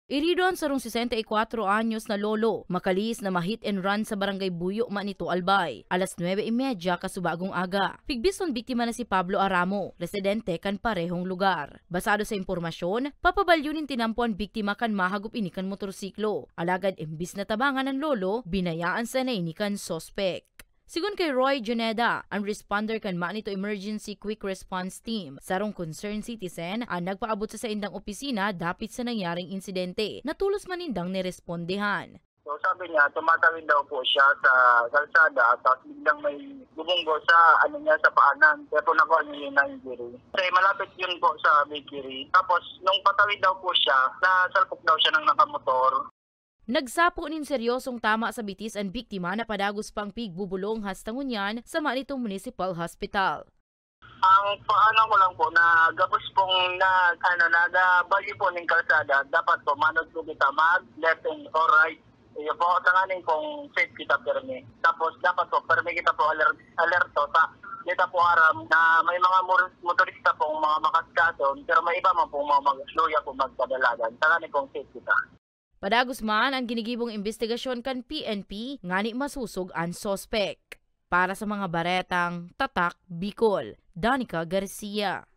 Iridon sarong 64 anyos na lolo, makalis na ma-hit and run sa barangay Buyo, Manito, Albay. Alas 9:30 kasubagong aga. Pigbison biktima na si Pablo Aramo, residente kan parehong lugar. Basado sa impormasyon, papabalyunin tinampuan biktima kan mahagup inikan motorsiklo. Alagad imbis na tabangan ng lolo, binayaan sa nainikan sospek. Sigun kay Roy Juneda, ang responder kan Manito Emergency Quick Response Team, sarong concerned citizen ang nagpaabot sa indang opisina dapit sa nangyaring insidente, natulos manindang nirespondehan. So sabi niya, tumatawid daw po siya sa kalsada, tapos biglang may bumunggo sa sa paanan. Kaya po nakuha niya yung na-injury. Kasi malapit yun po sa bakery. Tapos nung patawid daw po siya, nasalpok daw siya ng nakamotor. Nagsapo nin seryosong tama sa bitis ang biktima na padagos pang pigbubulong hastangunyan sa Manito Municipal Hospital. Ang paano ko lang po na gapos pong nagabalyo po ng kalsada, dapat po manod po kita mag left and or right. Iyo po tanganin kung safe kita permi. Tapos dapat po permi kita po alerto sa kita po aram na may mga motorista pong mga makaskaton pero may iba man pong mga magluya po magpadalagan. Tanganin kung safe kita. Padagos man ang ginigibong investigasyon kan PNP ngani masusog ang sospek. Para sa mga baretang Tatak, Bicol, Danica Garcia.